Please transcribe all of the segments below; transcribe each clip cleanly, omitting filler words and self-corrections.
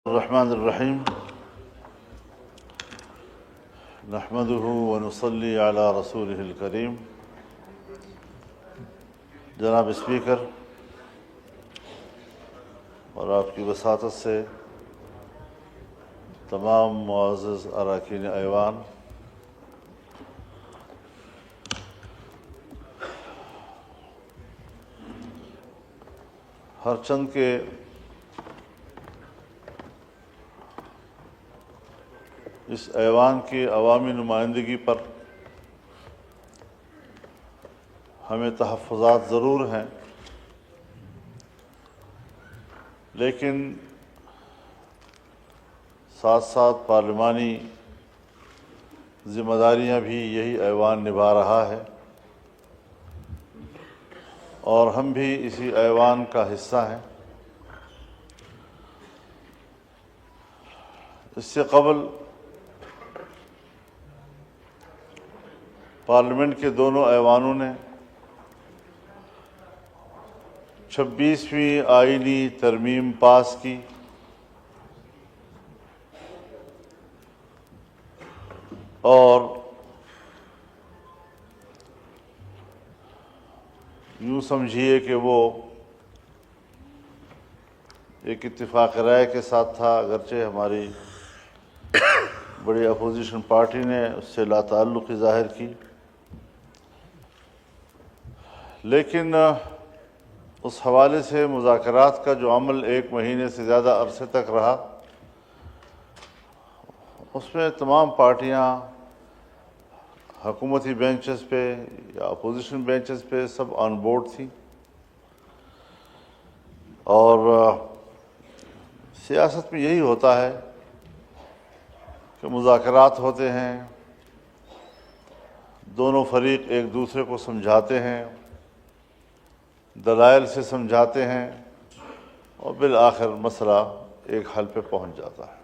الرحمن الرحیم نحمده ونصلی علی رسولہ الکریم۔ جناب اسپیکر اور آپ کی وساطت سے تمام معزز اراکین ایوان، ہر چند کے اس ایوان کی عوامی نمائندگی پر ہمیں تحفظات ضرور ہیں، لیکن ساتھ ساتھ پارلیمانی ذمہ داریاں بھی یہی ایوان نبھا رہا ہے اور ہم بھی اسی ایوان کا حصہ ہیں۔ اس سے قبل پارلیمنٹ کے دونوں ایوانوں نے 26ویں آئینی ترمیم پاس کی اور یوں سمجھیے کہ وہ ایک اتفاق رائے کے ساتھ تھا، اگرچہ ہماری بڑی اپوزیشن پارٹی نے اس سے لا تعلقی ظاہر کی، لیکن اس حوالے سے مذاکرات کا جو عمل 1 مہینے سے زیادہ عرصے تک رہا، اس میں تمام پارٹیاں حکومتی بینچز پہ یا اپوزیشن بینچز پہ سب آن بورڈ تھیں، اور سیاست میں یہی ہوتا ہے کہ مذاکرات ہوتے ہیں، دونوں فریق ایک دوسرے کو سمجھاتے ہیں، دلائل سے سمجھاتے ہیں اور بالآخر مسئلہ ایک حل پہ پہنچ جاتا ہے۔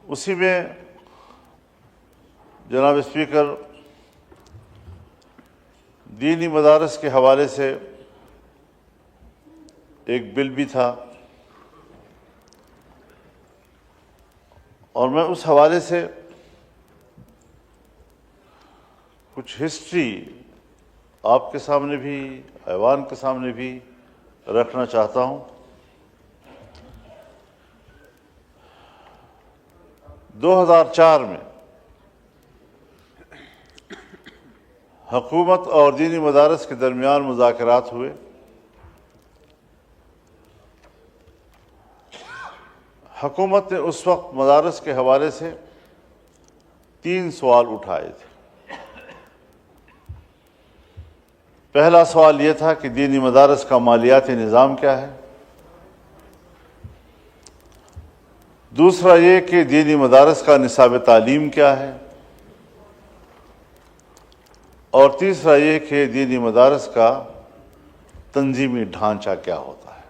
اسی میں جناب اسپیکر دینی مدارس کے حوالے سے ایک بل بھی تھا، اور میں اس حوالے سے کچھ ہسٹری آپ کے سامنے بھی، ایوان کے سامنے بھی رکھنا چاہتا ہوں۔ 2004 میں حکومت اور دینی مدارس کے درمیان مذاکرات ہوئے۔ حکومت نے اس وقت مدارس کے حوالے سے 3 سوال اٹھائے تھے۔ پہلا سوال یہ تھا کہ دینی مدارس کا مالیاتی نظام کیا ہے، دوسرا یہ کہ دینی مدارس کا نصاب تعلیم کیا ہے، اور تیسرا یہ کہ دینی مدارس کا تنظیمی ڈھانچہ کیا ہوتا ہے۔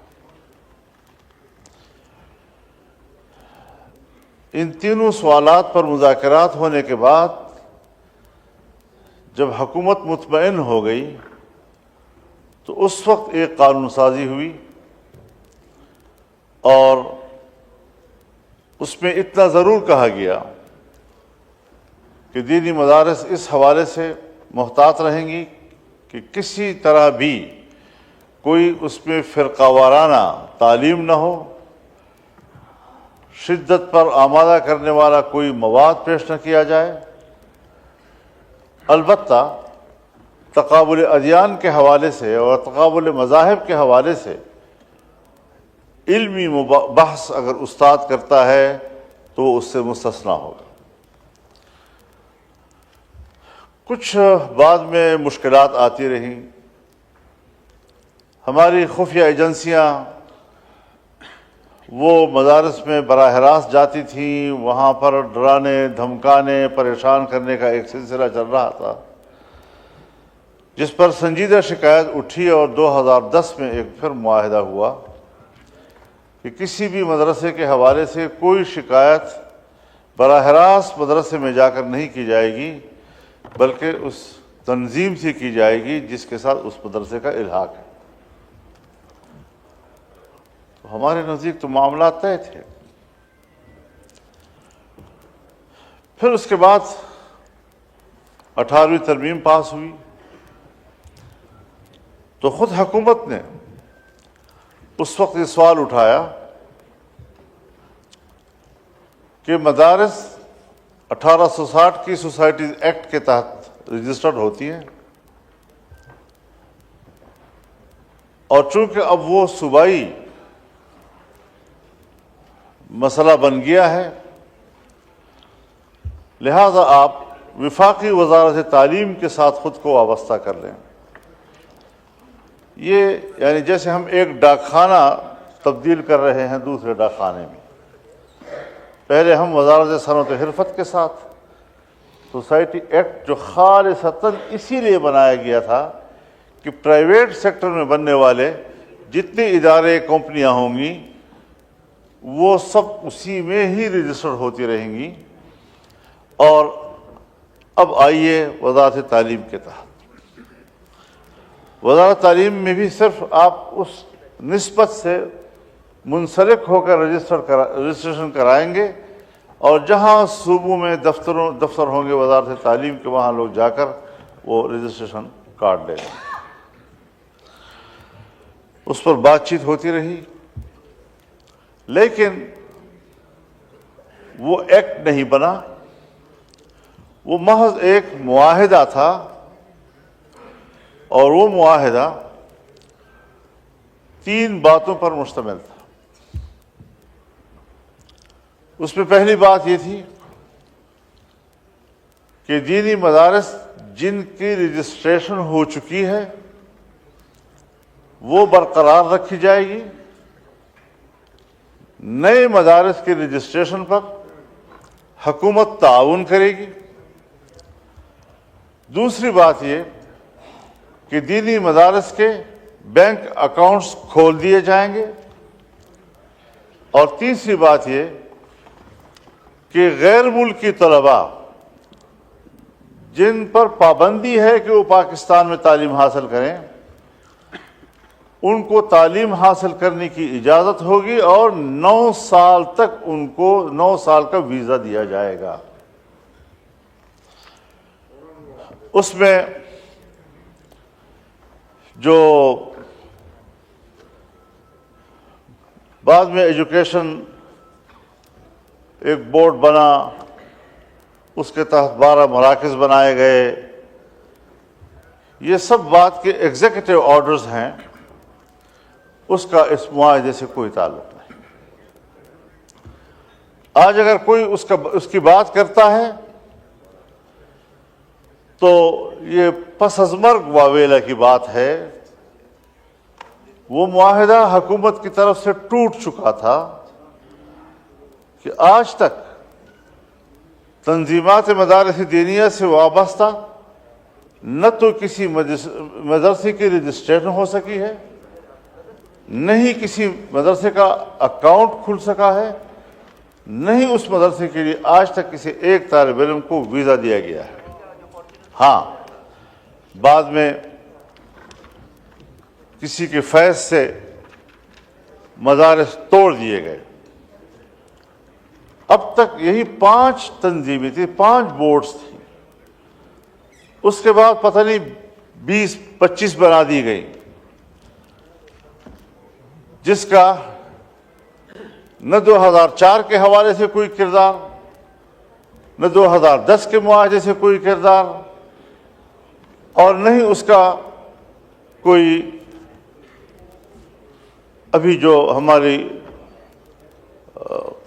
ان تینوں سوالات پر مذاکرات ہونے کے بعد جب حکومت مطمئن ہو گئی تو اس وقت ایک قانون سازی ہوئی، اور اس میں اتنا ضرور کہا گیا کہ دینی مدارس اس حوالے سے محتاط رہیں گی کہ کسی طرح بھی کوئی اس میں فرقہ وارانہ تعلیم نہ ہو، شدت پر آمادہ کرنے والا کوئی مواد پیش نہ کیا جائے۔ البتہ تقابل ادیان کے حوالے سے اور تقابل مذاہب کے حوالے سے علمی بحث اگر استاد کرتا ہے تو وہ اس سے مستثنیٰ ہوگا۔ کچھ بعد میں مشکلات آتی رہیں، ہماری خفیہ ایجنسیاں وہ مدارس میں براہ راست جاتی تھیں، وہاں پر ڈرانے دھمکانے پریشان کرنے کا ایک سلسلہ چل رہا تھا، جس پر سنجیدہ شکایت اٹھی، اور 2010 میں ایک پھر معاہدہ ہوا کہ کسی بھی مدرسے کے حوالے سے کوئی شکایت براہ راست مدرسے میں جا کر نہیں کی جائے گی، بلکہ اس تنظیم سے کی جائے گی جس کے ساتھ اس مدرسے کا الحاق ہے۔ تو ہمارے نزدیک تو معاملات طے تھے۔ پھر اس کے بعد 18ویں ترمیم پاس ہوئی تو خود حکومت نے اس وقت یہ سوال اٹھایا کہ مدارس 1860 کی سوسائٹیز ایکٹ کے تحت رجسٹرڈ ہوتی ہیں، اور چونکہ اب وہ صوبائی مسئلہ بن گیا ہے، لہذا آپ وفاقی وزارت تعلیم کے ساتھ خود کو وابستہ کر لیں۔ یہ یعنی جیسے ہم ایک ڈاک خانہ تبدیل کر رہے ہیں دوسرے ڈاک خانے میں۔ پہلے ہم وزارت صنعت و حرفت کے ساتھ سوسائٹی ایکٹ جو خالصتاً اسی لیے بنایا گیا تھا کہ پرائیویٹ سیکٹر میں بننے والے جتنے ادارے کمپنیاں ہوں گی وہ سب اسی میں ہی رجسٹر ہوتی رہیں گی، اور اب آئیے وزارت تعلیم کے تحت۔ وزارت تعلیم میں بھی صرف آپ اس نسبت سے منسلک ہو کر رجسٹریشن کرائیں گے، اور جہاں صوبوں میں دفتر ہوں گے وزارت تعلیم کے، وہاں لوگ جا کر وہ رجسٹریشن کارڈ لے لیں۔ اس پر بات چیت ہوتی رہی، لیکن وہ ایکٹ نہیں بنا، وہ محض ایک معاہدہ تھا، اور وہ معاہدہ 3 باتوں پر مشتمل تھا۔ اس میں پہلی بات یہ تھی کہ دینی مدارس جن کی رجسٹریشن ہو چکی ہے وہ برقرار رکھی جائے گی، نئے مدارس کے رجسٹریشن پر حکومت تعاون کرے گی۔ دوسری بات یہ کہ دینی مدارس کے بینک اکاؤنٹس کھول دیے جائیں گے، اور تیسری بات یہ کہ غیر ملکی طلباء جن پر پابندی ہے کہ وہ پاکستان میں تعلیم حاصل کریں، ان کو تعلیم حاصل کرنے کی اجازت ہوگی، اور 9 سال تک ان کو 9 سال کا ویزا دیا جائے گا۔ اس میں جو بعد میں ایجوکیشن ایک بورڈ بنا، اس کے تحت 12 مراکز بنائے گئے، یہ سب بات کے ایگزیکٹو آرڈرز ہیں، اس کا اس معاہدے سے کوئی تعلق نہیں۔ آج اگر کوئی اس کی بات کرتا ہے تو یہ پس از مرگ واویلا کی بات ہے۔ وہ معاہدہ حکومت کی طرف سے ٹوٹ چکا تھا کہ آج تک تنظیمات مدارس دینیہ سے وابستہ نہ تو کسی مدرسے کی رجسٹریشن ہو سکی ہے، نہ ہی کسی مدرسے کا اکاؤنٹ کھل سکا ہے، نہ ہی اس مدرسے کے لیے آج تک کسی ایک طالب علم کو ویزا دیا گیا ہے۔ ہاں، بعد میں کسی کے فیض سے مدارس توڑ دیے گئے۔ اب تک یہی 5 تنظیمیں تھیں، 5 بورڈز تھیں۔ اس کے بعد پتہ نہیں 20-25 بنا دی گئی، جس کا نہ 2004 کے حوالے سے کوئی کردار، نہ 2010 کے معاہدے سے کوئی کردار، اور نہ ہی اس کا کوئی ابھی جو ہماری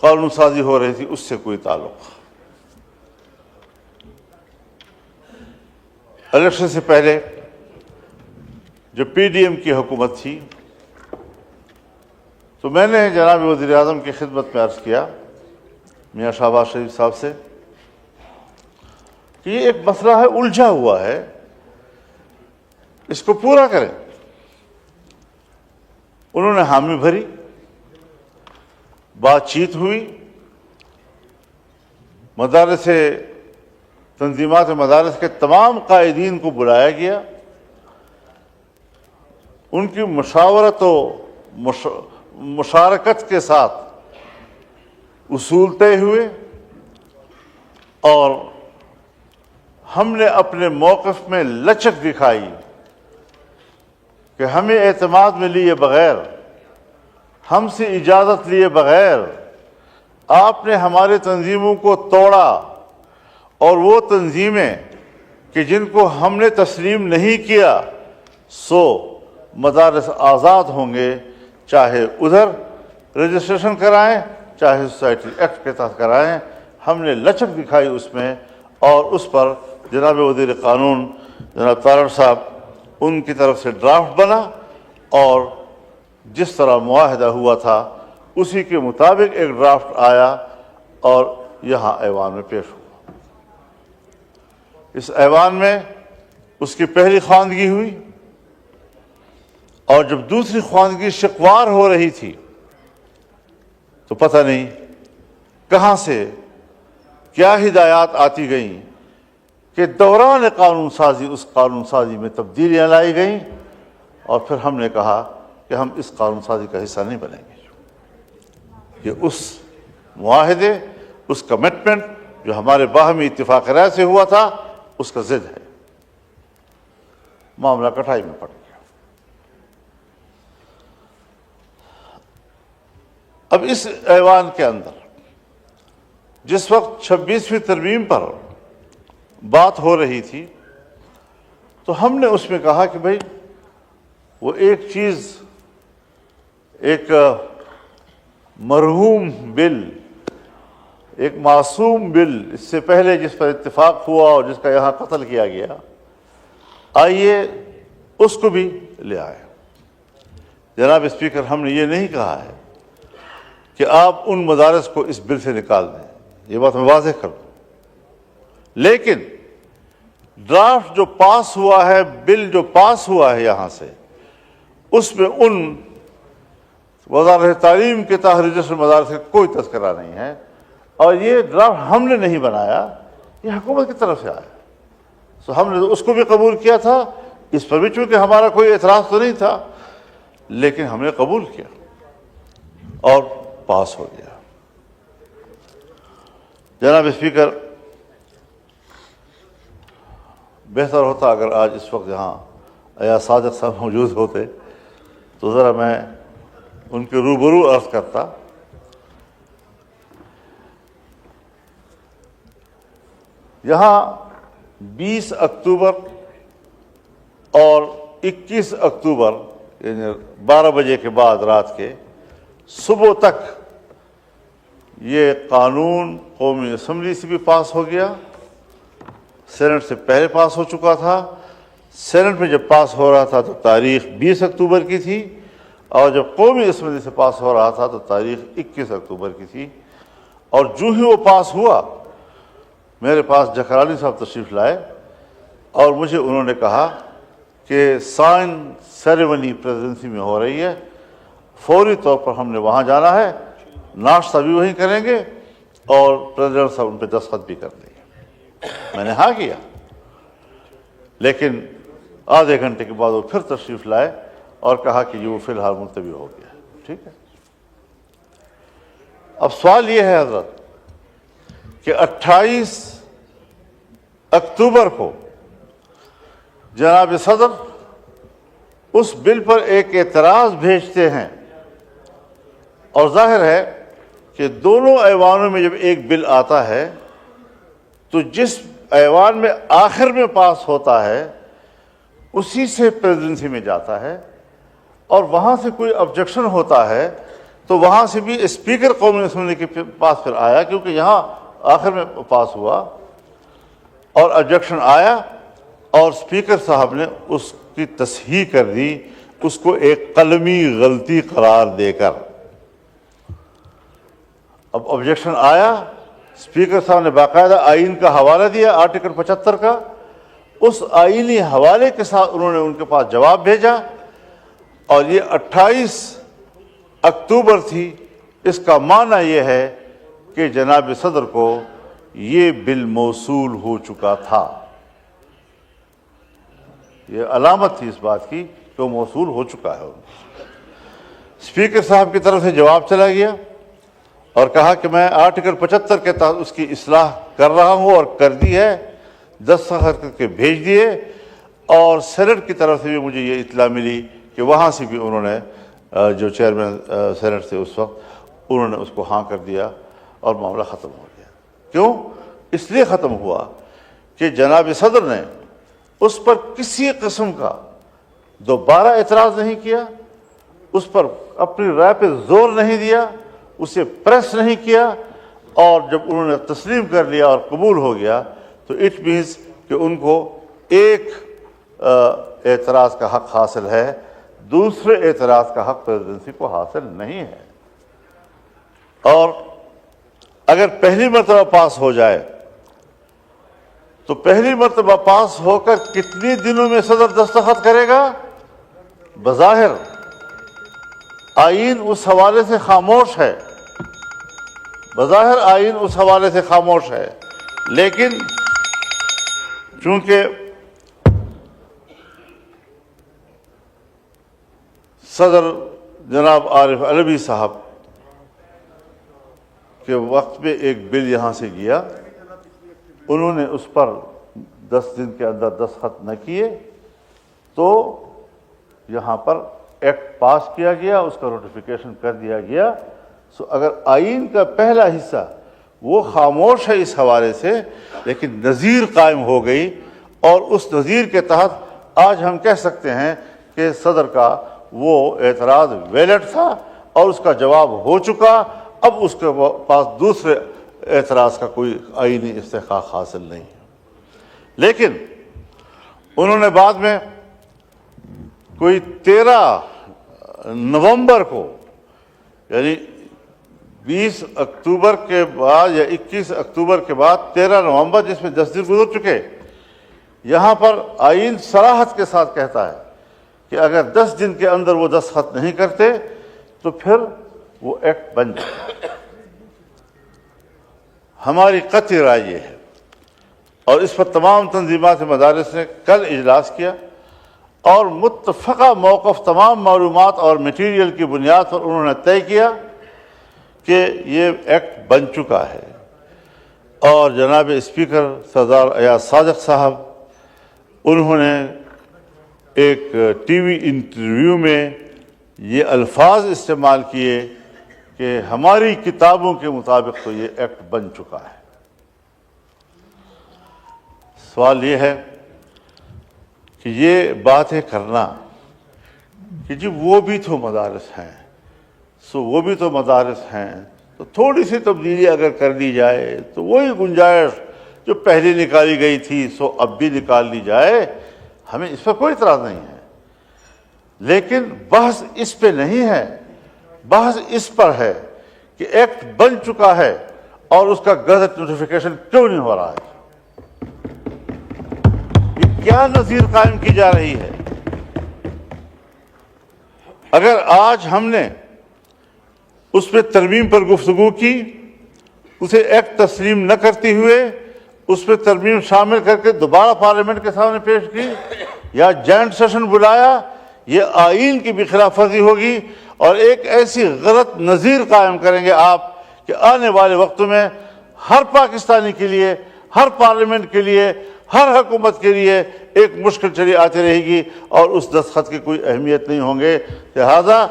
قانون سازی ہو رہی تھی اس سے کوئی تعلق۔ الیکشن سے پہلے جو پی ڈی ایم کی حکومت تھی تو میں نے جناب وزیر اعظم کی خدمت میں عرض کیا میاں شہباز شریف صاحب سے کہ یہ ایک مسئلہ ہے، الجھا ہوا ہے، اس کو پورا کریں۔ انہوں نے حامی بھری، بات چیت ہوئی، تنظیمات مدارس کے تمام قائدین کو بلایا گیا، ان کی مشاورت و مشارکت کے ساتھ اصول طے ہوئے اور ہم نے اپنے موقف میں لچک دکھائی کہ ہمیں اعتماد میں لیے بغیر، ہم سے اجازت لیے بغیر آپ نے ہمارے تنظیموں کو توڑا، اور وہ تنظیمیں کہ جن کو ہم نے تسلیم نہیں کیا سو مدارس آزاد ہوں گے، چاہے ادھر رجسٹریشن کرائیں چاہے سوسائٹی ایکٹ کے تحت کرائیں۔ ہم نے لچک دکھائی اس میں، اور اس پر جناب وزیر قانون جناب تارڑ صاحب ان کی طرف سے ڈرافٹ بنا، اور جس طرح معاہدہ ہوا تھا اسی کے مطابق ایک ڈرافٹ آیا اور یہاں ایوان میں پیش ہوا۔ اس ایوان میں اس کی پہلی خواندگی ہوئی، اور جب دوسری خواندگی شکوار ہو رہی تھی تو پتہ نہیں کہاں سے کیا ہدایات آتی گئیں کہ دوران قانون سازی اس قانون سازی میں تبدیلیاں لائی گئیں، اور پھر ہم نے کہا کہ ہم اس قانون سازی کا حصہ نہیں بنیں گے۔ یہ اس معاہدے، اس کمٹمنٹ جو ہمارے باہمی اتفاق رائے سے ہوا تھا اس کا ضد ہے۔ معاملہ کٹھائی میں پڑ گیا۔ اب اس ایوان کے اندر جس وقت 26ویں ترمیم پر بات ہو رہی تھی تو ہم نے اس میں کہا کہ بھئی وہ ایک چیز، ایک مرحوم بل، ایک معصوم بل اس سے پہلے جس پر اتفاق ہوا اور جس کا یہاں قتل کیا گیا، آئیے اس کو بھی لے آئے۔ جناب اسپیکر، ہم نے یہ نہیں کہا ہے کہ آپ ان مدارس کو اس بل سے نکال دیں، یہ بات میں واضح کر دوں، لیکن ڈرافٹ جو پاس ہوا ہے، بل جو پاس ہوا ہے یہاں سے، اس میں ان وزارت تعلیم کے تحت رجسٹر مدارس کا کوئی تذکرہ نہیں ہے، اور یہ ڈرافٹ ہم نے نہیں بنایا، یہ حکومت کی طرف سے آیا۔ سو ہم نے اس کو بھی قبول کیا تھا، اس پر بھی چونکہ ہمارا کوئی اعتراض تو نہیں تھا، لیکن ہم نے قبول کیا اور پاس ہو گیا۔ جناب اسپیکر، بہتر ہوتا اگر آج اس وقت یہاں ایاز صادق صاحب موجود ہوتے تو ذرا میں ان کے روبرو عرض کرتا۔ یہاں 20 اکتوبر اور 21 اکتوبر یعنی 12 بجے کے بعد رات کے صبح تک یہ قانون قومی اسمبلی سے بھی پاس ہو گیا، سینٹ سے پہلے پاس ہو چکا تھا۔ سینٹ میں جب پاس ہو رہا تھا تو تاریخ 20 اکتوبر کی تھی، اور جب قومی اسمبلی سے پاس ہو رہا تھا تو تاریخ 21 اکتوبر کی تھی۔ اور جو ہی وہ پاس ہوا، میرے پاس جکرانی صاحب تشریف لائے اور مجھے انہوں نے کہا کہ سائن سیریمنی پریزیڈنسی میں ہو رہی ہے، فوری طور پر ہم نے وہاں جانا ہے، ناشتہ بھی وہیں کریں گے اور پریزیڈنٹ صاحب ان پہ دستخط بھی کر دیں گے۔ میں نے ہاں کیا، لیکن آدھے گھنٹے کے بعد وہ پھر تشریف لائے اور کہا کہ یہ وہ فی الحال ملتوی ہو گیا۔ ٹھیک ہے، اب سوال یہ ہے حضرت کہ 28 اکتوبر کو جناب صدر اس بل پر ایک اعتراض بھیجتے ہیں، اور ظاہر ہے کہ دونوں ایوانوں میں جب ایک بل آتا ہے تو جس ایوان میں آخر میں پاس ہوتا ہے اسی سے پریزیڈنسی میں جاتا ہے، اور وہاں سے کوئی آبجیکشن ہوتا ہے تو وہاں سے بھی اسپیکر قومی اسمبلی کے پاس پھر آیا، کیونکہ یہاں آخر میں پاس ہوا اور آبجیکشن آیا، اور اسپیکر صاحب نے اس کی تصحیح کر دی، اس کو ایک قلمی غلطی قرار دے کر۔ اب آبجیکشن آیا، اسپیکر صاحب نے باقاعدہ آئین کا حوالہ دیا، آرٹیکل 75 کا، اس آئینی حوالے کے ساتھ انہوں نے ان کے پاس جواب بھیجا، اور یہ 28 اکتوبر تھی۔ اس کا معنی یہ ہے کہ جناب صدر کو یہ بل موصول ہو چکا تھا، یہ علامت تھی اس بات کی کہ وہ موصول ہو چکا ہے۔ اسپیکر صاحب کی طرف سے جواب چلا گیا اور کہا کہ میں آرٹیکل 75 کے تحت اس کی اصلاح کر رہا ہوں اور کر دی ہے، دستخط کر کے بھیج دیے، اور سینٹ کی طرف سے بھی مجھے یہ اطلاع ملی کہ وہاں سے بھی انہوں نے جو چیئرمین سینٹ تھے اس وقت، انہوں نے اس کو ہاں کر دیا اور معاملہ ختم ہو گیا۔ کیوں؟ اس لیے ختم ہوا کہ جناب صدر نے اس پر کسی قسم کا دوبارہ اعتراض نہیں کیا، اس پر اپنی رائے پہ زور نہیں دیا، اسے پریس نہیں کیا، اور جب انہوں نے تسلیم کر لیا اور قبول ہو گیا تو اٹ مینس کہ ان کو ایک اعتراض کا حق حاصل ہے، دوسرے اعتراض کا حق پریزیڈنسی کو حاصل نہیں ہے۔ اور اگر پہلی مرتبہ پاس ہو جائے تو پہلی مرتبہ پاس ہو کر کتنی دنوں میں صدر دستخط کرے گا؟ بظاہر آئین اس حوالے سے خاموش ہے، بظاہر آئین اس حوالے سے خاموش ہے، لیکن چونکہ صدر جناب عارف علوی صاحب کے وقت میں ایک بل یہاں سے گیا، انہوں نے اس پر 10 دن کے اندر دستخط نہ کیے تو یہاں پر ایکٹ پاس کیا گیا، اس کا نوٹیفیکیشن کر دیا گیا۔ سو اگر آئین کا پہلا حصہ وہ خاموش ہے اس حوالے سے، لیکن نظیر قائم ہو گئی، اور اس نظیر کے تحت آج ہم کہہ سکتے ہیں کہ صدر کا وہ اعتراض ویلڈ تھا اور اس کا جواب ہو چکا، اب اس کے پاس دوسرے اعتراض کا کوئی آئینی استحقاق حاصل نہیں ہے۔ لیکن انہوں نے بعد میں کوئی 13 نومبر کو، یعنی 20 اکتوبر کے بعد یا 21 اکتوبر کے بعد 13 نومبر، جس میں 10 دن گزر چکے، یہاں پر آئین صراحت کے ساتھ کہتا ہے کہ اگر 10 دن کے اندر وہ دستخط نہیں کرتے تو پھر وہ ایکٹ بن جائے۔ ہماری قطعی رائے یہ ہے، اور اس پر تمام تنظیمات مدارس نے کل اجلاس کیا اور متفقہ موقف تمام معلومات اور میٹیریل کی بنیاد پر انہوں نے طے کیا کہ یہ ایکٹ بن چکا ہے۔ اور جناب اسپیکر سردار ایاز صادق صاحب، انہوں نے ایک ٹی وی انٹرویو میں یہ الفاظ استعمال کیے کہ ہماری کتابوں کے مطابق تو یہ ایکٹ بن چکا ہے۔ سوال یہ ہے کہ یہ باتیں کرنا کہ جی وہ بھی تو مدارس ہیں، وہ بھی تو مدارس ہیں، تو تھوڑی سی تبدیلی اگر کر دی جائے تو وہی گنجائش جو پہلے نکالی گئی تھی سو اب بھی نکال لی جائے، ہمیں اس پر کوئی اعتراض نہیں ہے۔ لیکن بحث اس پہ نہیں ہے، بحث اس پر ہے کہ ایکٹ بن چکا ہے اور اس کا گزٹ نوٹیفیکیشن کیوں نہیں ہو رہا ہے؟ یہ کیا نظیر قائم کی جا رہی ہے؟ اگر آج ہم نے اس پہ ترمیم پر گفتگو کی، اسے ایکٹ تسلیم نہ کرتے ہوئے اس پہ ترمیم شامل کر کے دوبارہ پارلیمنٹ کے سامنے پیش کی یا جوائنٹ سیشن بلایا، یہ آئین کی بھی خلاف ورزی ہوگی اور ایک ایسی غلط نظیر قائم کریں گے آپ کہ آنے والے وقتوں میں ہر پاکستانی کے لیے، ہر پارلیمنٹ کے لیے، ہر حکومت کے لیے ایک مشکل چلی آتی رہے گی اور اس دستخط کی کوئی اہمیت نہیں ہوں گے۔ لہذا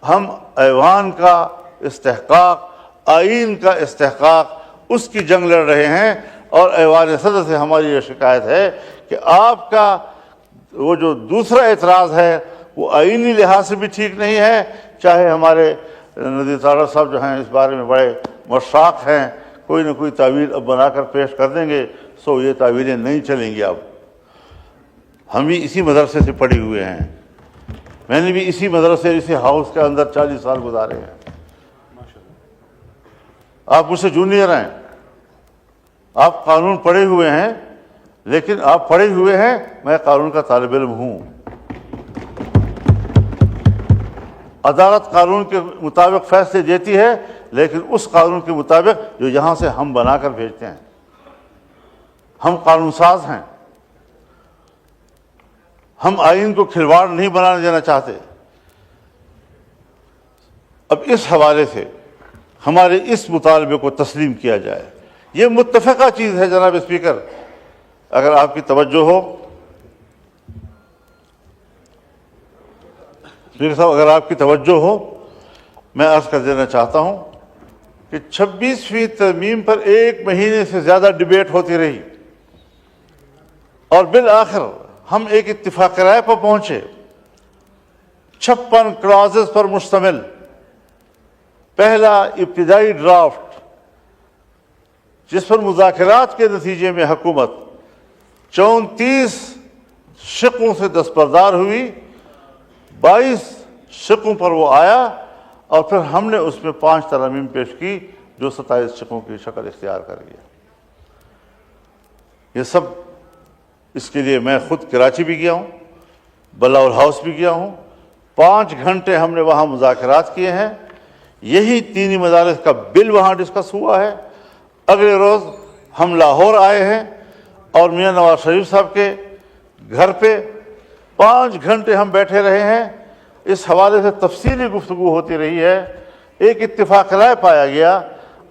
ہم ایوان کا استحقاق، آئین کا استحقاق، اس کی جنگ لڑ رہے ہیں، اور ایوان صدر سے ہماری یہ شکایت ہے کہ آپ کا وہ جو دوسرا اعتراض ہے وہ آئینی لحاظ سے بھی ٹھیک نہیں ہے، چاہے ہمارے نذیر تارڑ صاحب جو ہیں اس بارے میں بڑے مشتاق ہیں، کوئی نہ کوئی تعویل اب بنا کر پیش کر دیں گے، سو یہ تعویلیں نہیں چلیں گی۔ اب ہم بھی اسی مدرسے سے پڑھے ہوئے ہیں، میں نے بھی اسی مدرسے، اسی ہاؤس کے اندر 40 سال گزارے ہیں۔ آپ مجھ سے جونیئر ہیں، آپ قانون پڑھے ہوئے ہیں، لیکن آپ پڑھے ہوئے ہیں، میں قانون کا طالب علم ہوں۔ عدالت قانون کے مطابق فیصلے دیتی ہے، لیکن اس قانون کے مطابق جو یہاں سے ہم بنا کر بھیجتے ہیں۔ ہم قانون ساز ہیں، ہم آئین کو کھلواڑ نہیں بنانے دینا چاہتے۔ اب اس حوالے سے ہمارے اس مطالبے کو تسلیم کیا جائے. یہ متفقہ چیز ہے جناب اسپیکر. اگر آپ کی توجہ ہو اسپیکر صاحب، اگر آپ کی توجہ ہو، میں عرض کر دینا چاہتا ہوں کہ 26ویں ترمیم پر 1 مہینے سے زیادہ ڈیبیٹ ہوتی رہی اور بالآخر ہم ایک اتفاق رائے پر پہنچے. 56 کلازز پر مشتمل پہلا ابتدائی ڈرافٹ، جس پر مذاکرات کے نتیجے میں حکومت 34 شقوں سے دستبردار ہوئی. 22 شقوں پر وہ آیا اور پھر ہم نے اس میں 5 ترامیم پیش کی جو 27 شقوں کی شکل اختیار کر گیا. یہ سب اس کے لیے میں خود کراچی بھی گیا ہوں، بلاول ہاؤس بھی گیا ہوں. 5 گھنٹے ہم نے وہاں مذاکرات کیے ہیں. یہی دینی مدارس کا بل وہاں ڈسکس ہوا ہے. اگلے روز ہم لاہور آئے ہیں اور میاں نواز شریف صاحب کے گھر پہ 5 گھنٹے ہم بیٹھے رہے ہیں. اس حوالے سے تفصیلی گفتگو ہوتی رہی ہے. ایک اتفاق رائے پایا گیا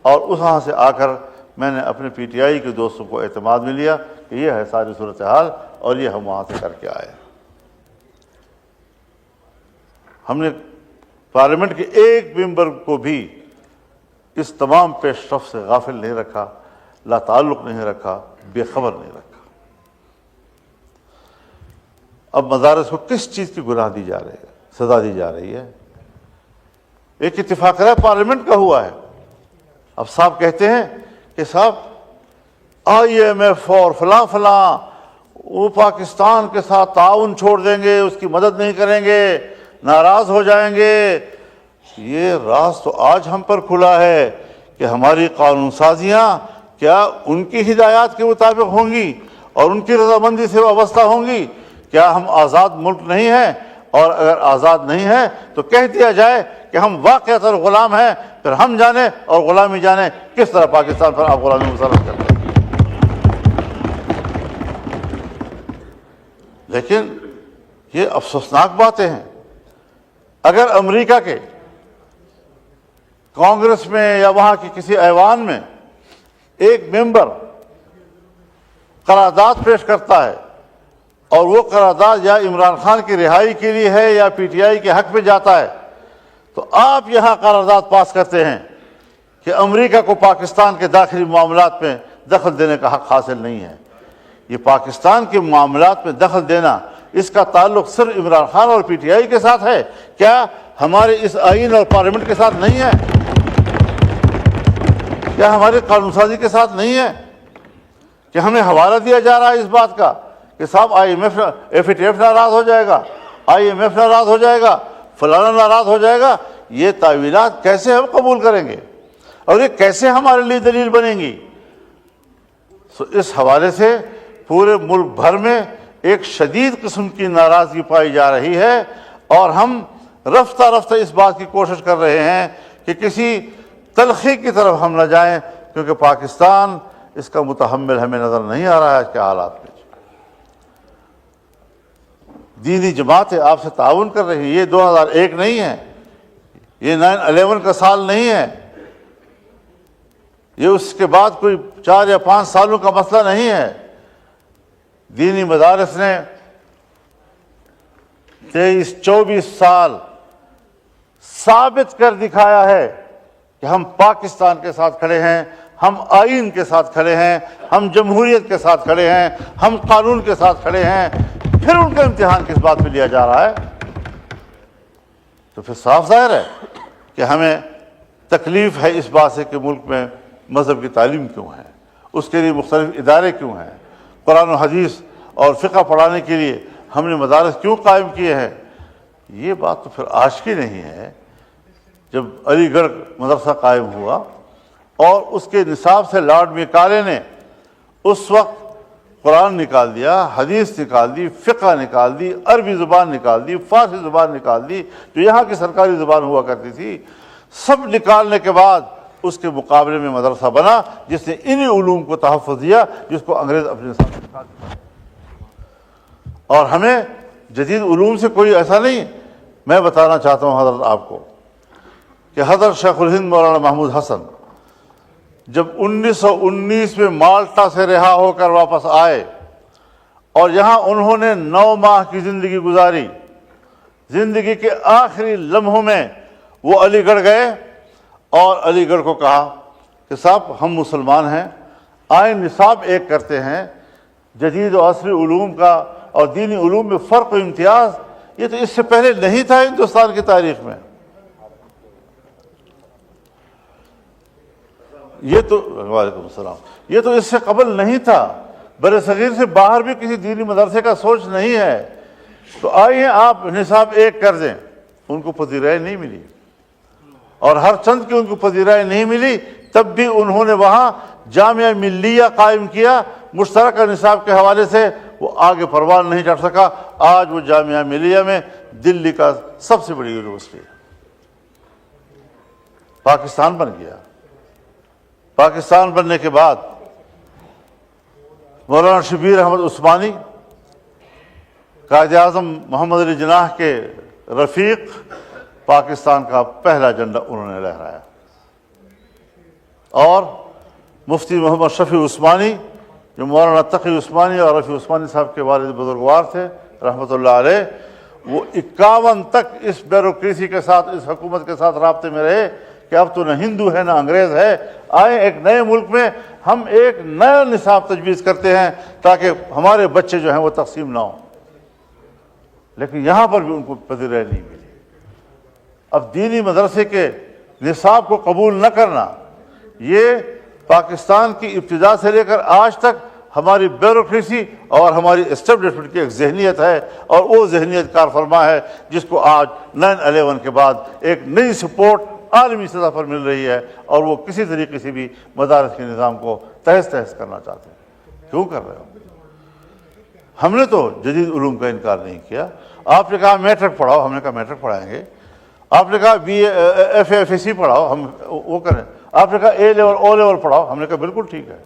اور وہاں سے آ کر میں نے اپنے پی ٹی آئی کے دوستوں کو اعتماد میں لیا کہ یہ ہے ساری صورتحال اور یہ ہم وہاں سے کر کے آئے. ہم نے پارلیمنٹ کے ایک ممبر کو بھی اس تمام پیش رفت سے غافل نہیں رکھا، لا تعلق نہیں رکھا، بے خبر نہیں رکھا. اب مدارس کو کس چیز کی گناہ دی جا رہی ہے، سزا دی جا رہی ہے؟ ایک اتفاق رائے پارلیمنٹ کا ہوا ہے. اب صاحب کہتے ہیں کہ صاحب IMF اور فلاں فلاں وہ پاکستان کے ساتھ تعاون چھوڑ دیں گے، اس کی مدد نہیں کریں گے، ناراض ہو جائیں گے. یہ راز تو آج ہم پر کھلا ہے کہ ہماری قانون سازیاں کیا ان کی ہدایات کے مطابق ہوں گی اور ان کی رضامندی سے وابستہ ہوں گی؟ کیا ہم آزاد ملک نہیں ہیں؟ اور اگر آزاد نہیں ہیں تو کہہ دیا جائے کہ ہم واقعتاً غلام ہیں، پھر ہم جانیں اور غلامی جانیں کس طرح پاکستان پر آپ غلامی مسلط کرتے ہیں. لیکن یہ افسوسناک باتیں ہیں. اگر امریکہ کے کانگریس میں یا وہاں کی کسی ایوان میں ایک ممبر قرارداد پیش کرتا ہے اور وہ قرارداد یا عمران خان کی رہائی کے لیے ہے یا پی ٹی آئی کے حق میں جاتا ہے، تو آپ یہاں قرارداد پاس کرتے ہیں کہ امریکہ کو پاکستان کے داخلی معاملات میں دخل دینے کا حق حاصل نہیں ہے. یہ پاکستان کے معاملات میں دخل دینا، اس کا تعلق صرف عمران خان اور پی ٹی آئی کے ساتھ ہے؟ کیا ہمارے اس آئین اور پارلیمنٹ کے ساتھ نہیں ہے؟ کیا ہمارے قانون سازی کے ساتھ نہیں ہے؟ کہ ہمیں حوالہ دیا جا رہا ہے اس بات کا کہ صاحب FATF ناراض ہو جائے گا، IMF ناراض ہو جائے گا، فلانا ناراض ہو جائے گا. یہ تعویلات کیسے ہم قبول کریں گے اور یہ کیسے ہمارے لیے دلیل بنیں گی؟ اس حوالے سے پورے ملک بھر میں ایک شدید قسم کی ناراضگی پائی جا رہی ہے اور ہم رفتہ رفتہ اس بات کی کوشش کر رہے ہیں کہ کسی تلخی کی طرف ہم نہ جائیں، کیونکہ پاکستان اس کا متحمل ہمیں نظر نہیں آ رہا ہے. اس کے حالات میں دینی جماعتیں آپ سے تعاون کر رہی ہیں. یہ 2001 نہیں ہے، یہ 9/11 کا سال نہیں ہے، یہ اس کے بعد کوئی 4 یا 5 سالوں کا مسئلہ نہیں ہے. دینی مدارس نے 23-24 سال ثابت کر دکھایا ہے کہ ہم پاکستان کے ساتھ کھڑے ہیں، ہم آئین کے ساتھ کھڑے ہیں، ہم جمہوریت کے ساتھ کھڑے ہیں، ہم قانون کے ساتھ کھڑے ہیں. پھر ان کا امتحان کس بات پہ لیا جا رہا ہے؟ تو پھر صاف ظاہر ہے کہ ہمیں تکلیف ہے اس بات سے کہ ملک میں مذہب کی تعلیم کیوں ہے، اس کے لیے مختلف ادارے کیوں ہیں، قرآن و حدیث اور فقہ پڑھانے کے لیے ہم نے مدارس کیوں قائم کیے ہیں. یہ بات تو پھر آج کی نہیں ہے. جب علی گڑھ مدرسہ قائم ہوا اور اس کے نصاب سے لارڈ میکالے نے اس وقت قرآن نکال دیا، حدیث نکال دی، فقہ نکال دی، عربی زبان نکال دی، فارسی زبان نکال دی جو یہاں کی سرکاری زبان ہوا کرتی تھی، سب نکالنے کے بعد اس کے مقابلے میں مدرسہ بنا جس نے انہی علوم کو تحفظ دیا جس کو انگریز اپنے ساتھ نکال دیا. اور ہمیں جدید علوم سے کوئی ایسا نہیں. میں بتانا چاہتا ہوں حضرت آپ کو کہ کہ حضرت شیخ الہند مولانا محمود حسن جب 1919 میں مالٹا سے رہا ہو کر واپس آئے اور یہاں انہوں نے 9 ماہ کی زندگی گزاری، زندگی کے آخری لمحوں میں وہ علی گڑھ گئے اور علی گڑھ کو کہا کہ صاحب ہم مسلمان ہیں، آئیں نصاب ایک کرتے ہیں، جدید و عصری علوم کا اور دینی علوم میں فرق و امتیاز، یہ تو اس سے پہلے نہیں تھا ہندوستان کی تاریخ میں، یہ تو وعلیکم السلام، یہ تو اس سے قبل نہیں تھا، بر صغیر سے باہر بھی کسی دینی مدرسے کا سوچ نہیں ہے، تو آئیے آپ نصاب ایک کر دیں۔ ان کو پذیرائی نہیں ملی، اور ہر چند کی ان کو پذیرائی نہیں ملی، تب بھی انہوں نے وہاں جامعہ ملیہ قائم کیا، مشترکہ نصاب کے حوالے سے وہ آگے پروان نہیں چڑھ سکا۔ آج وہ جامعہ ملیہ میں دلی کا سب سے بڑی یونیورسٹی ہے، پاکستان بن گیا۔ پاکستان بننے کے بعد مولانا شبیر احمد عثمانی، قائد اعظم محمد علی جناح کے رفیق، پاکستان کا پہلا جھنڈا انہوں نے لہرایا، اور مفتی محمد شفیع عثمانی جو مولانا تقی عثمانی اور رفیع عثمانی صاحب کے والد بزرگوار تھے رحمۃ اللہ علیہ، وہ 51 تک اس بیوروکریسی کے ساتھ، اس حکومت کے ساتھ رابطے میں رہے کہ اب تو نہ ہندو ہے نہ انگریز ہے، آئیں ایک نئے ملک میں ہم ایک نیا نصاب تجویز کرتے ہیں تاکہ ہمارے بچے جو ہیں وہ تقسیم نہ ہوں۔ لیکن یہاں پر بھی ان کو پذیرائی نہیں ملی۔ اب دینی مدرسے کے نصاب کو قبول نہ کرنا، یہ پاکستان کی ابتدا سے لے کر آج تک ہماری بیوروکریسی اور ہماری اسٹیبلشمنٹ کی ایک ذہنیت ہے، اور وہ ذہنیت کار فرما ہے جس کو آج 9/11 کے بعد ایک نئی سپورٹ عالمی سطح پر مل رہی ہے، اور وہ کسی طریقے سے بھی مدارس کے نظام کو تہس تہس کرنا چاہتے ہیں۔ کیوں کر رہے ہو؟ ہم نے تو جدید علوم کا انکار نہیں کیا۔ آپ نے کہا میٹرک پڑھاؤ، ہم نے کہا میٹرک پڑھائیں گے۔ آپ نے کہا B A F A F S C پڑھاؤ، ہم وہ کریں۔ آپ نے کہا اے لیول او لیول پڑھاؤ، ہم نے کہا بالکل ٹھیک ہے۔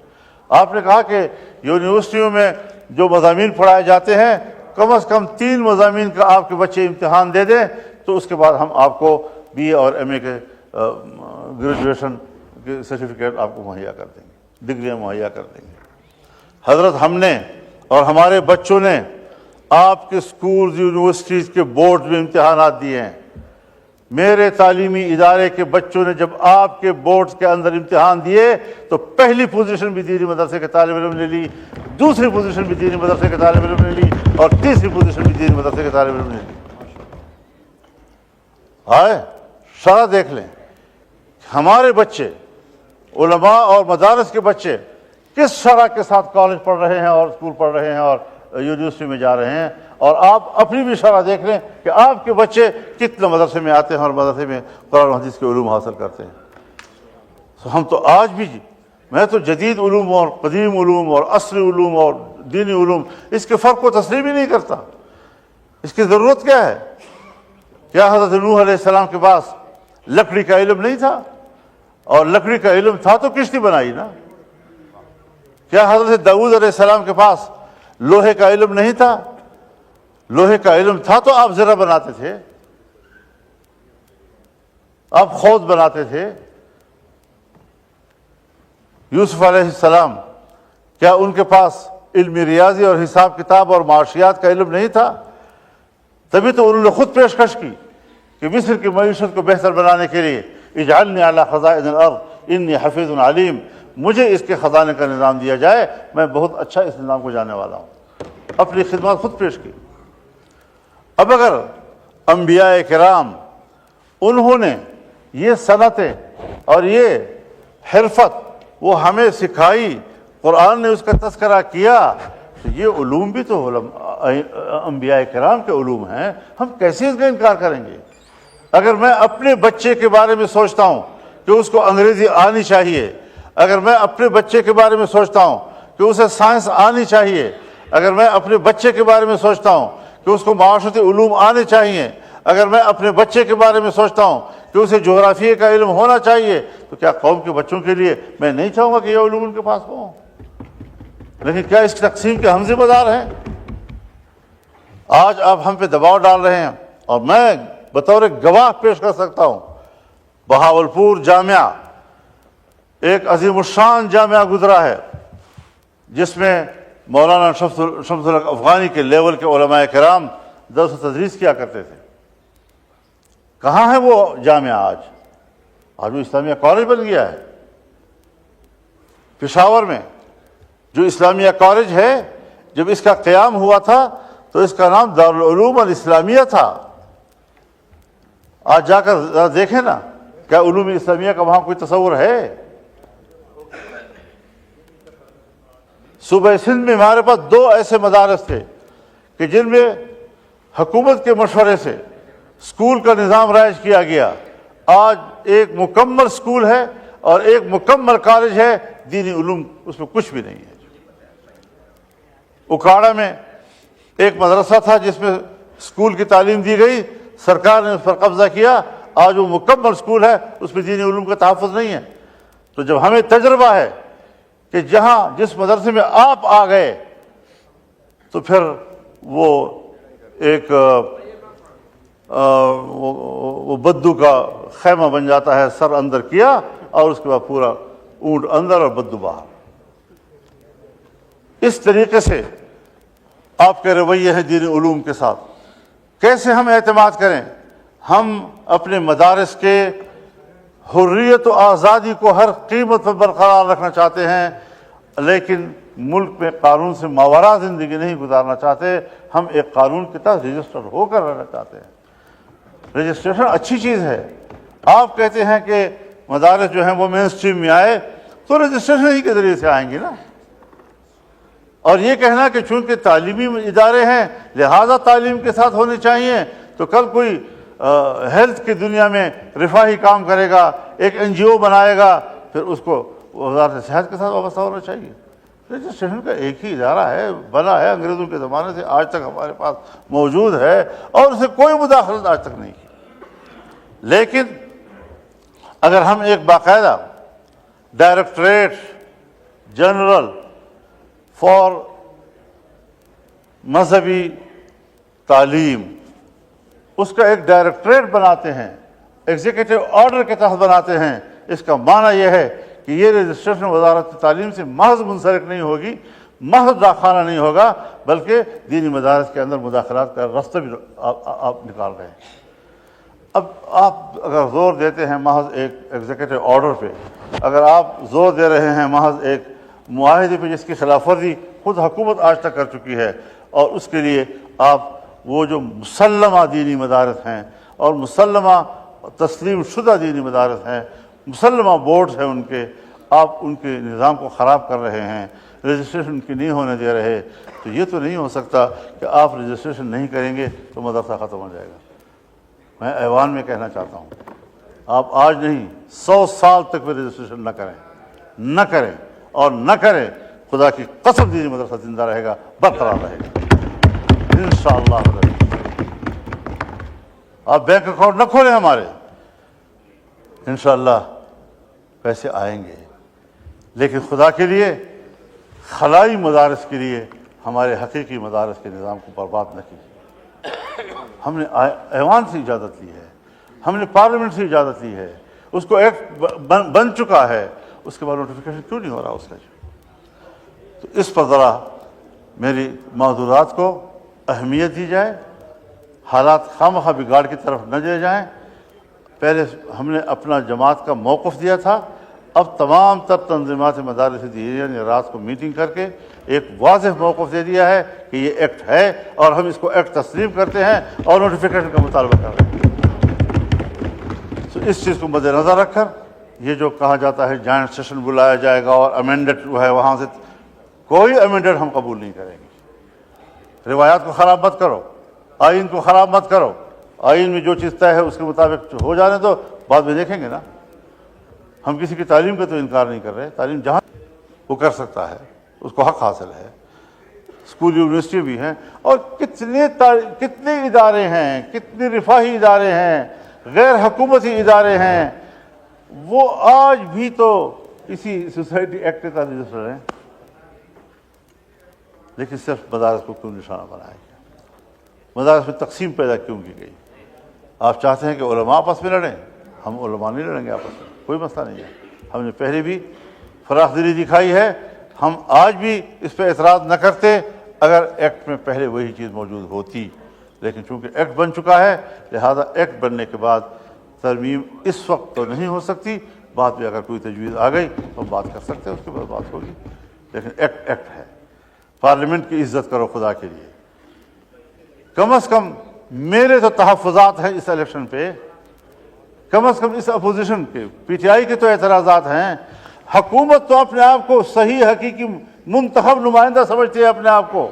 آپ نے کہا کہ یونیورسٹیوں میں جو مضامین پڑھائے جاتے ہیں کم از کم 3 مضامین کا آپ کے بچے امتحان دے دیں تو اس کے بعد ہم آپ کو بی اے اور ایم اے کے گریجویشن کے سرٹیفکیٹ آپ کو مہیا کر دیں گے، ڈگریاں مہیا کر دیں گے۔ حضرت ہم نے اور ہمارے بچوں نے آپ کے سکولز یونیورسٹیز کے بورڈ میں امتحانات دیے ہیں۔ میرے تعلیمی ادارے کے بچوں نے جب آپ کے بورڈز کے اندر امتحان دیے تو پہلی پوزیشن بھی دینی مدرسے کے طالب علم نے لی، دوسری پوزیشن بھی دینی مدرسے کے طالب علم نے لی، اور تیسری پوزیشن بھی دینی مدرسے کے طالب علم نے لی۔ آئے شرح دیکھ لیں، ہمارے بچے، علماء اور مدارس کے بچے کس شرح کے ساتھ کالج پڑھ رہے ہیں اور اسکول پڑھ رہے ہیں اور یونیورسٹی میں جا رہے ہیں، اور آپ اپنی بھی شرح دیکھ لیں کہ آپ کے بچے کتنے مدرسے میں آتے ہیں اور مدرسے میں قرآن و حدیث کے علوم حاصل کرتے ہیں۔ ہم تو آج بھی، میں تو جدید علوم اور قدیم علوم اور عصری علوم اور دینی علوم اس کے فرق کو تسلیم ہی نہیں کرتا۔ اس کی ضرورت کیا ہے؟ کیا حضرت نوح علیہ السلام کے پاس لکڑی کا علم نہیں تھا؟ اور لکڑی کا علم تھا تو کشتی بنائی نا۔ کیا حضرت داؤد علیہ السلام کے پاس لوہے کا علم نہیں تھا؟ لوہے کا علم تھا تو آپ زرہ بناتے تھے، آپ خود بناتے تھے۔ یوسف علیہ السلام، کیا ان کے پاس علم ریاضی اور حساب کتاب اور معاشیات کا علم نہیں تھا؟ تبھی تو انہوں نے خود پیشکش کی کہ مصر کی معیشت کو بہتر بنانے کے لیے اجعلنی علی خزائن الارض انی حفیظ علیم، مجھے اس کے خزانے کا نظام دیا جائے، میں بہت اچھا اس نظام کو جانے والا ہوں۔ اپنی خدمات خود پیش کی۔ اب اگر انبیاء کرام انہوں نے یہ صنعتیں اور یہ حرفت وہ ہمیں سکھائی، قرآن نے اس کا تذکرہ کیا، تو یہ علوم بھی تو انبیاء کرام کے علوم ہیں، ہم کیسے اس کا انکار کریں گے؟ اگر میں اپنے بچے کے بارے میں سوچتا ہوں کہ اس کو انگریزی آنی چاہیے، اگر میں اپنے بچے کے بارے میں سوچتا ہوں کہ اسے سائنس آنی چاہیے، اگر میں اپنے بچے کے بارے میں سوچتا ہوں کہ اس کو معاشرتی علوم آنے چاہیے، اگر میں اپنے بچے کے بارے میں سوچتا ہوں کہ اسے جغرافیے کا علم ہونا چاہیے، تو کیا قوم کے بچوں کے لیے میں نہیں چاہوں گا کہ یہ علوم ان کے پاس ہوں؟ لیکن کیا اس تقسیم کے ہم ذمہ دار ہیں؟ آج آپ ہم پہ دباؤ ڈال رہے ہیں، اور میں بطور گواہ پیش کر سکتا ہوں بہاولپور جامعہ ایک عظیم الشان جامعہ گزرا ہے، جس میں مولانا شمس الحق افغانی کے لیول کے علماء کرام درس و تدریس کیا کرتے تھے۔ کہاں ہے وہ جامعہ آج؟ وہ اسلامیہ کالج بن گیا ہے پشاور میں۔ جو اسلامیہ کالج ہے، جب اس کا قیام ہوا تھا تو اس کا نام دارالعلوم الاسلامیہ تھا۔ آج جا کر ذرا دیکھیں نا، کیا علوم اسلامیہ کا وہاں کوئی تصور ہے؟ صوبہ سندھ میں ہمارے پاس 2 ایسے مدارس تھے کہ جن میں حکومت کے مشورے سے اسکول کا نظام رائج کیا گیا۔ آج ایک مکمل اسکول ہے اور ایک مکمل کالج ہے، دینی علوم اس میں کچھ بھی نہیں ہے۔ اکاڑا میں ایک مدرسہ تھا جس میں اسکول کی تعلیم دی گئی، سرکار نے اس پر قبضہ کیا، آج وہ مکمل اسکول ہے، اس میں دینی علوم کا تحفظ نہیں ہے۔ تو جب ہمیں تجربہ ہے کہ جہاں جس مدرسے میں آپ آ گئے تو پھر وہ ایک وہ بدو کا خیمہ بن جاتا ہے، سر اندر کیا اور اس کے بعد پورا اونٹ اندر اور بدو باہر۔ اس طریقے سے آپ کے رویے ہیں دینی علوم کے ساتھ۔ کیسے ہم اعتماد کریں؟ ہم اپنے مدارس کے حریت و آزادی کو ہر قیمت پر برقرار رکھنا چاہتے ہیں، لیکن ملک میں قانون سے ماوراء زندگی نہیں گزارنا چاہتے۔ ہم ایک قانون کے تحت رجسٹر ہو کر رہنا چاہتے ہیں۔ رجسٹریشن اچھی چیز ہے۔ آپ کہتے ہیں کہ مدارس جو ہیں وہ مین اسٹریم میں آئے، تو رجسٹریشن ہی کے ذریعے سے آئیں گی نا۔ اور یہ کہنا کہ چونکہ تعلیمی ادارے ہیں لہذا تعلیم کے ساتھ ہونے چاہیے، تو کل کوئی ہیلتھ کی دنیا میں رفاہی کام کرے گا، ایک NGO بنائے گا، پھر اس کو وزارت صحت کے ساتھ وابستہ ہونا چاہیے۔ رجسٹریشن کا ایک ہی ادارہ ہے، بنا ہے انگریزوں کے زمانے سے آج تک ہمارے پاس موجود ہے، اور اسے کوئی مداخلت آج تک نہیں کی۔ لیکن اگر ہم ایک باقاعدہ ڈائریکٹریٹ جنرل فار مذہبی تعلیم، اس کا ایک ڈائریکٹریٹ بناتے ہیں، ایگزیکٹو آرڈر کے تحت بناتے ہیں، اس کا معنی یہ ہے کہ یہ رجسٹریشن وزارت تعلیم سے محض منسلک نہیں ہوگی، محض داخانہ نہیں ہوگا، بلکہ دینی مدارس کے اندر مداخلات کا راستہ بھی آپ نکال رہے ہیں۔ اب آپ اگر زور دیتے ہیں محض ایک ایگزیکٹو آرڈر پہ، اگر آپ زور دے رہے ہیں محض ایک معاہدے پہ جس کی خلاف ورزی خود حکومت آج تک کر چکی ہے، اور اس کے لیے آپ وہ جو مسلمہ دینی مدارس ہیں اور مسلمہ تسلیم شدہ دینی مدارس ہیں، مسلمہ بورڈز ہیں ان کے، آپ ان کے نظام کو خراب کر رہے ہیں، رجسٹریشن کی نہیں ہونے دے رہے، تو یہ تو نہیں ہو سکتا کہ آپ رجسٹریشن نہیں کریں گے تو مدرسہ ختم ہو جائے گا۔ میں ایوان میں کہنا چاہتا ہوں، آپ آج نہیں 100 سال تک بھی رجسٹریشن نہ کریں اور نہ کریں، خدا کی قسم دینی مدرسہ زندہ رہے گا، برقرار رہے گا انشاءاللہ۔ آپ بینک اکاؤنٹ نہ کھولیں ہمارے، انشاءاللہ پیسے آئیں گے، لیکن خدا کے لیے خلائی مدارس کے لیے ہمارے حقیقی مدارس کے نظام کو برباد نہ کیجیے۔ ہم نے ایوان سے اجازت لی ہے، ہم نے پارلیمنٹ سے اجازت لی ہے، اس کو ایکٹ بن چکا ہے، اس کے بعد نوٹیفیکیشن کیوں نہیں ہو رہا اس کا؟ تو اس پر ذرا میری معذورات کو اہمیت دی جائے، حالات خواہ بگاڑ کی طرف نہ لے جائیں۔ پہلے ہم نے اپنا جماعت کا موقف دیا تھا، اب تمام تر تنظیمات مدارس دینیہ نے رات کو میٹنگ کر کے ایک واضح موقف دے دیا ہے کہ یہ ایکٹ ہے اور ہم اس کو ایکٹ تسلیم کرتے ہیں اور نوٹیفیکیشن کا مطالبہ کر رہے ہیں۔ تو اس چیز کو مد نظر رکھ کر یہ جو کہا جاتا ہے جوائنٹ سیشن بلایا جائے گا اور امینڈڈ جو ہے وہاں سے، کوئی امینڈڈ ہم قبول نہیں کریں گے۔ روایات کو خراب مت کرو، آئین کو خراب مت کرو، آئین میں جو چیز طے ہے اس کے مطابق ہو جانے دو، بعد میں دیکھیں گے نا۔ ہم کسی کی تعلیم کا تو انکار نہیں کر رہے، تعلیم جہاں وہ کر سکتا ہے اس کو حق حاصل ہے، اسکول یونیورسٹی بھی ہیں، اور کتنے ادارے ہیں، کتنے رفاہی ادارے ہیں، غیر حکومتی ادارے ہیں، وہ آج بھی تو اسی سوسائٹی ایکٹ کے تحت رجسٹر ہیں، لیکن صرف مدارس کو کیوں نشانہ بنایا گیا؟ مدارس میں تقسیم پیدا کیوں کی گئی؟ آپ چاہتے ہیں کہ علماء آپس میں لڑیں؟ ہم علماء نہیں لڑیں گے آپس میں، کوئی مسئلہ نہیں ہے. ہم نے پہلے بھی فراخ دلی دکھائی ہے، ہم آج بھی اس پہ اعتراض نہ کرتے اگر ایکٹ میں پہلے وہی چیز موجود ہوتی. لیکن چونکہ ایکٹ بن چکا ہے لہذا ایکٹ بننے کے بعد ترمیم اس وقت تو نہیں ہو سکتی، بعد میں اگر کوئی تجویز آ گئی تو ہم بات کر سکتے ہیں، اس کے بعد بات ہوگی. لیکن ایکٹ ایکٹ ہے. پارلیمنٹ کی عزت کرو خدا کے لیے. کم از کم میرے تو تحفظات ہیں اس الیکشن پہ، کم از کم اس اپوزیشن کے پی ٹی آئی کے تو اعتراضات ہیں. حکومت تو اپنے آپ کو صحیح حقیقی منتخب نمائندہ سمجھتی ہے اپنے آپ کو.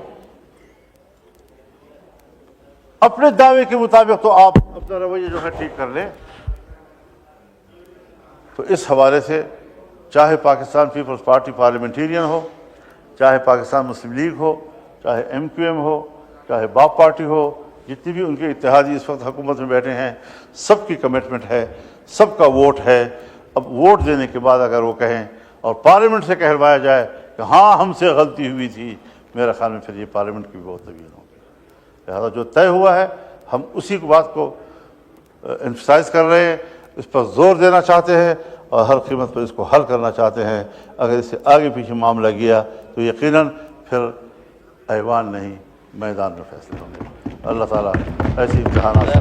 اپنے دعوے کے مطابق تو آپ اپنا رویہ جو ہے ٹھیک کر لیں. تو اس حوالے سے چاہے پاکستان پیپلز پارٹی پارلیمنٹیرین ہو، چاہے پاکستان مسلم لیگ ہو، چاہے ایم کیو ایم ہو، چاہے باپ پارٹی ہو، جتنی بھی ان کے اتحادی اس وقت حکومت میں بیٹھے ہیں، سب کی کمٹمنٹ ہے، سب کا ووٹ ہے. اب ووٹ دینے کے بعد اگر وہ کہیں اور پارلیمنٹ سے کہلوایا جائے کہ ہاں ہم سے غلطی ہوئی تھی، میرا خیال میں پھر یہ پارلیمنٹ کی بھی بہت طویل ہوگی. لہٰذا جو طے ہوا ہے ہم اسی کو بات کو ایمفسائز کر رہے ہیں، اس پر زور دینا چاہتے ہیں اور ہر قیمت پر اس کو حل کرنا چاہتے ہیں. اگر اس سے آگے پیچھے معاملہ گیا تو یقیناً پھر ایوان نہیں میدان میں فیصلے ہوں گے. اللہ تعالیٰ ایسی امتحانات